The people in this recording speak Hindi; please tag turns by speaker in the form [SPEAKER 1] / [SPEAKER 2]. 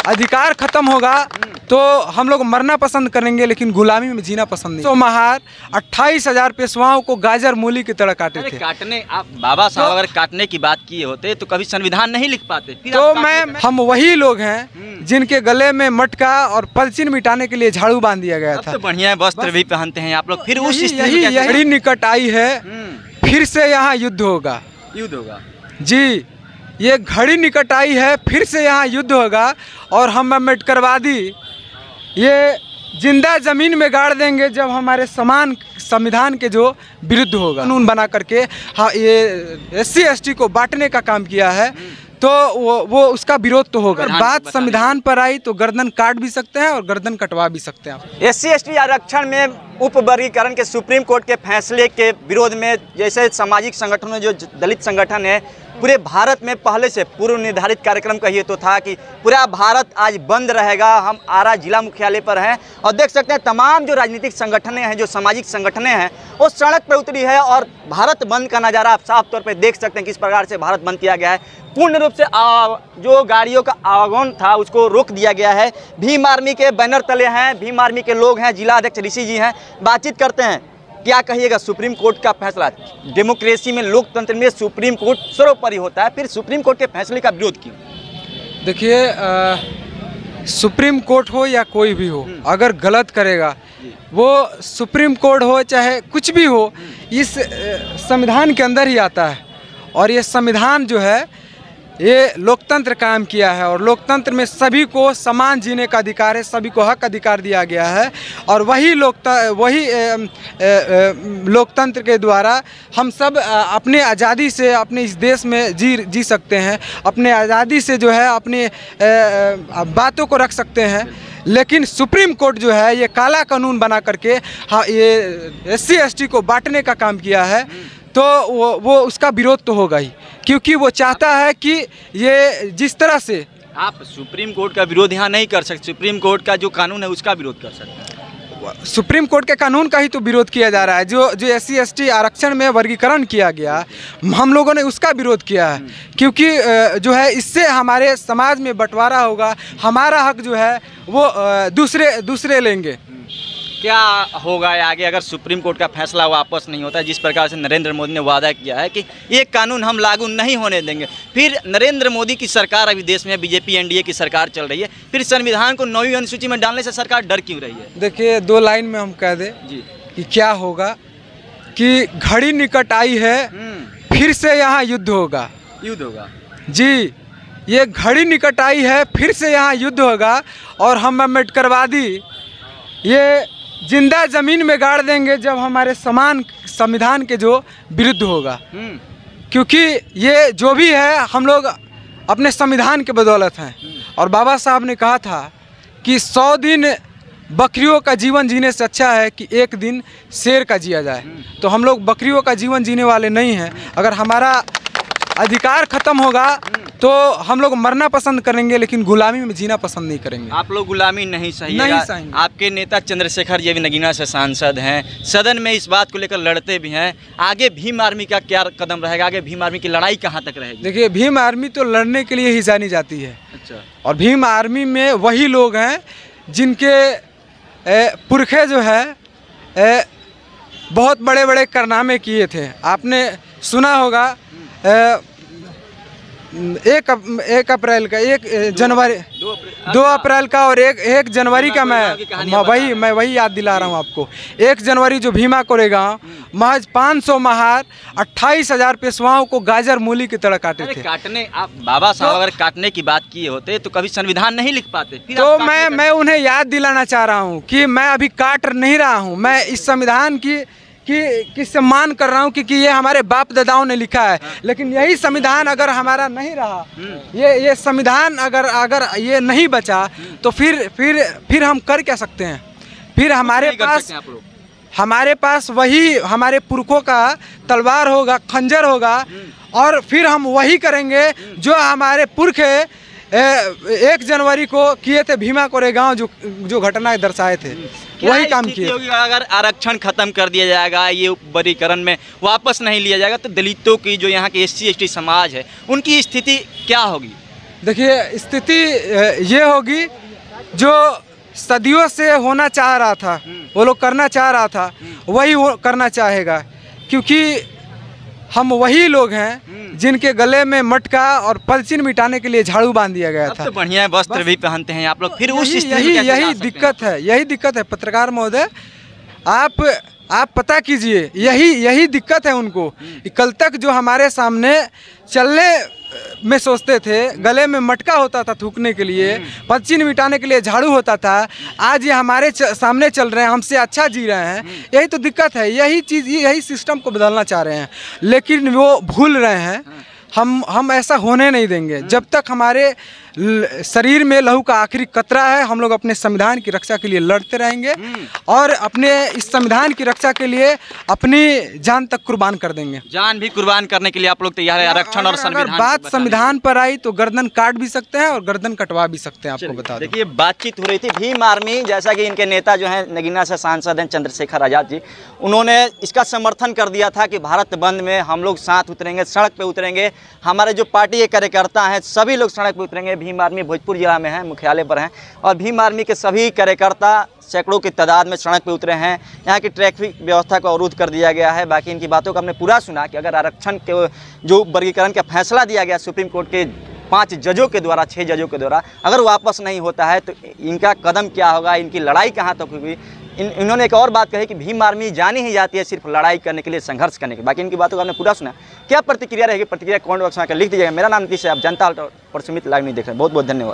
[SPEAKER 1] अधिकार खत्म होगा तो हम लोग मरना पसंद करेंगे, लेकिन गुलामी में जीना पसंद नहीं। तो महार 28,000 पेशवाओं को गाजर मूली की तरह काटे थे।
[SPEAKER 2] काटने आप बाबा साहब अगर काटने की बात किए होते तो कभी संविधान नहीं लिख पाते।
[SPEAKER 1] तो हम वही लोग हैं जिनके गले में मटका और पलचिन मिटाने के लिए झाड़ू बांध दिया गया था।
[SPEAKER 2] तो बढ़िया वस्त्र भी पहनते हैं आप लोग। फिर उस
[SPEAKER 1] यही निकट आई है, फिर से यहाँ युद्ध होगा।
[SPEAKER 2] युद्ध होगा
[SPEAKER 1] जी, ये घड़ी निकट आई है, फिर से यहाँ युद्ध होगा और हम अम्बेडकरवादी ये जिंदा जमीन में गाड़ देंगे जब हमारे समान संविधान के जो विरुद्ध होगा। कानून बना करके हाँ ये SC ST को बांटने का काम किया है, तो वो उसका विरोध तो होगा। बात संविधान पर आई तो गर्दन काट भी सकते हैं और गर्दन कटवा भी सकते हैं।
[SPEAKER 2] SC ST आरक्षण में उप वर्गीकरण के सुप्रीम कोर्ट के फैसले के विरोध में जैसे सामाजिक संगठनों जो दलित संगठन है पूरे भारत में पहले से पूर्व निर्धारित कार्यक्रम कहिए तो था कि पूरा भारत आज बंद रहेगा। हम आरा जिला मुख्यालय पर हैं और देख सकते हैं तमाम जो राजनीतिक संगठनें हैं, जो सामाजिक संगठनें हैं, वो सड़क पर उतरी है और भारत बंद का नज़ारा आप साफ तौर पर देख सकते हैं किस प्रकार से भारत बंद किया गया है। पूर्ण रूप से जो गाड़ियों का आवागमन था उसको रोक दिया गया है। भीम आर्मी के बैनर तले हैं, भीम आर्मी के लोग हैं, जिला अध्यक्ष ऋषि जी हैं, बातचीत करते हैं। क्या कहिएगा सुप्रीम कोर्ट का फैसला? डेमोक्रेसी में, लोकतंत्र में सुप्रीम कोर्ट सर्वोपरि होता है, फिर सुप्रीम कोर्ट के फैसले का विरोध क्यों?
[SPEAKER 1] देखिए, सुप्रीम कोर्ट हो या कोई भी हो, अगर गलत करेगा, वो सुप्रीम कोर्ट हो चाहे कुछ भी हो, इस संविधान के अंदर ही आता है। और ये संविधान जो है ये लोकतंत्र कायम किया है और लोकतंत्र में सभी को समान जीने का अधिकार है, सभी को हक अधिकार दिया गया है। और वही लोकतंत्र के द्वारा हम सब अपने आज़ादी से अपने इस देश में जी सकते हैं, अपने आज़ादी से जो है अपनी बातों को रख सकते हैं। लेकिन सुप्रीम कोर्ट जो है ये काला कानून बना करके हाँ ये SC ST को बांटने का काम किया है, तो वो उसका विरोध तो होगा ही, क्योंकि वो चाहता है कि ये जिस तरह से
[SPEAKER 2] आप सुप्रीम कोर्ट का विरोध यहाँ नहीं कर सकते। सुप्रीम कोर्ट का जो कानून है उसका विरोध कर सकते हैं।
[SPEAKER 1] सुप्रीम कोर्ट के कानून का ही तो विरोध किया जा रहा है। जो SC ST आरक्षण में वर्गीकरण किया गया, हम लोगों ने उसका विरोध किया है, क्योंकि जो है इससे हमारे समाज में बंटवारा होगा, हमारा हक जो है वो दूसरे लेंगे।
[SPEAKER 2] क्या होगा आगे अगर सुप्रीम कोर्ट का फैसला वापस नहीं होता? जिस प्रकार से नरेंद्र मोदी ने वादा किया है कि ये कानून हम लागू नहीं होने देंगे, फिर नरेंद्र मोदी की सरकार अभी देश में BJP NDA की सरकार चल रही है, फिर संविधान को 9वीं अनुसूची में डालने से सरकार डर क्यों रही है?
[SPEAKER 1] देखिए, 2 लाइन में हम कह दें जी कि क्या होगा कि घड़ी निकट आई है, फिर से यहाँ युद्ध होगा।
[SPEAKER 2] युद्ध होगा
[SPEAKER 1] जी, ये घड़ी निकट आई है, फिर से यहाँ युद्ध होगा और हम अम्बेडकरवादी ये जिंदा जमीन में गाड़ देंगे जब हमारे समान संविधान के जो विरुद्ध होगा। क्योंकि ये जो भी है हम लोग अपने संविधान के बदौलत हैं। और बाबा साहब ने कहा था कि 100 दिन बकरियों का जीवन जीने से अच्छा है कि एक दिन शेर का जिया जाए। तो हम लोग बकरियों का जीवन जीने वाले नहीं हैं। अगर हमारा अधिकार खत्म होगा तो हम लोग मरना पसंद करेंगे, लेकिन गुलामी में जीना पसंद नहीं करेंगे।
[SPEAKER 2] आप लोग गुलामी नहीं सहिएगा। आपके नेता चंद्रशेखर जी अभी नगीना से सांसद हैं, सदन में इस बात को लेकर लड़ते भी हैं। आगे भीम आर्मी का क्या कदम रहेगा? आगे भीम आर्मी की लड़ाई कहाँ तक रहेगी? देखिए,
[SPEAKER 1] भीम आर्मी तो लड़ने के लिए ही जानी जाती है।
[SPEAKER 2] अच्छा।
[SPEAKER 1] और भीम आर्मी में वही लोग हैं जिनके पुरखे जो है बहुत बड़े बड़े कारनामे किए थे। आपने सुना होगा 1 अप्रैल का, 1 जनवरी 2 अप्रैल का और 1 जनवरी का मैं वही याद दिला रहा हूँ आपको। 1 जनवरी जो भीमा कोरेगांव महज 500 महार 28,000 पेशवाओं को गाजर मूली की तरह काटे थे।
[SPEAKER 2] काटने आप बाबा साहब अगर काटने की बात किए होते तो कभी संविधान नहीं लिख पाते।
[SPEAKER 1] तो मैं उन्हें याद दिलाना चाह रहा हूँ कि मैं अभी काट नहीं रहा हूँ, मैं इस संविधान की सम्मान कर रहा हूँ, क्योंकि ये हमारे बाप दादाओं ने लिखा है। लेकिन यही संविधान अगर हमारा नहीं रहा, ये संविधान अगर ये नहीं बचा, तो फिर हम कर क्या सकते हैं? फिर हमारे पास वही हमारे पुरखों का तलवार होगा, खंजर होगा, और फिर हम वही करेंगे जो हमारे पुरखे 1 जनवरी को किए थे भीमा कोरेगांव, जो घटना दर्शाए थे, वही काम किए।
[SPEAKER 2] अगर आरक्षण खत्म कर दिया जाएगा, ये वर्गीकरण में वापस नहीं लिया जाएगा, तो दलितों की जो यहाँ के SC ST समाज है उनकी स्थिति क्या होगी?
[SPEAKER 1] देखिए स्थिति ये होगी जो सदियों से होना चाह रहा था, वो लोग करना चाह रहा था, वही वो करना चाहेगा, क्योंकि हम वही लोग हैं जिनके गले में मटका और पलचिन मिटाने के लिए झाड़ू बांध दिया गया था।
[SPEAKER 2] तो बढ़िया वस्त्र भी पहनते हैं आप लोग, फिर उस
[SPEAKER 1] यही दिक्कत है, यही दिक्कत है पत्रकार महोदय। आप पता कीजिए, यही दिक्कत है उनको। कल तक जो हमारे सामने चलने में सोचते थे, गले में मटका होता था थूकने के लिए, पलचिन मिटाने के लिए झाड़ू होता था, आज ये हमारे सामने चल रहे हैं, हमसे अच्छा जी रहे हैं। यही तो दिक्कत है, यही चीज़, यही सिस्टम को बदलना चाह रहे हैं, लेकिन वो भूल रहे हैं। हम ऐसा होने नहीं देंगे। जब तक हमारे शरीर में लहू का आखिरी कतरा है, हम लोग अपने संविधान की रक्षा के लिए लड़ते रहेंगे और अपने इस संविधान की रक्षा के लिए अपनी जान तक कुर्बान कर देंगे।
[SPEAKER 2] जान भी कुर्बान करने के लिए आप लोग तैयार है। आरक्षण और संविधान,
[SPEAKER 1] अगर बात संविधान पर आई तो गर्दन काट भी सकते हैं और गर्दन कटवा भी सकते हैं। आपको बता दें,
[SPEAKER 2] देखिए बातचीत हो रही थी भीम आर्मी, जैसा कि इनके नेता जो हैं नगीना से सांसद हैं चंद्रशेखर आज़ाद जी, उन्होंने इसका समर्थन कर दिया था कि भारत बंद में हम लोग साथ उतरेंगे, सड़क पे उतरेंगे। हमारे जो पार्टी के कार्यकर्ता हैं सभी लोग सड़क पे उतरेंगे। भीम आर्मी भोजपुर जिला में है, मुख्यालय पर हैं, और भीम आर्मी के सभी कार्यकर्ता सैकड़ों की तादाद में सड़क पे उतरे हैं। यहाँ की ट्रैफिक व्यवस्था को अवरुद्ध कर दिया गया है। बाकी इनकी बातों को हमने पूरा सुना कि अगर आरक्षण के जो वर्गीकरण का फैसला दिया गया सुप्रीम कोर्ट के 5 जजों के द्वारा, 6 जजों के द्वारा, अगर वापस नहीं होता है तो इनका कदम क्या होगा, इनकी लड़ाई कहाँ तक होगी। इन्होंने एक और बात कही कि भीम आर्मी जानी ही जाती है सिर्फ लड़ाई करने के लिए, संघर्ष करने के। बाकी इनकी बातों को हमने पूरा सुना। क्या प्रतिक्रिया रहेगी, प्रतिक्रिया कमेंट बॉक्स में लिख दीजिएगा। मेरा नाम नीतीश है, आप जनता पर सुमित लाइव नहीं देख रहे हैं। बहुत बहुत धन्यवाद।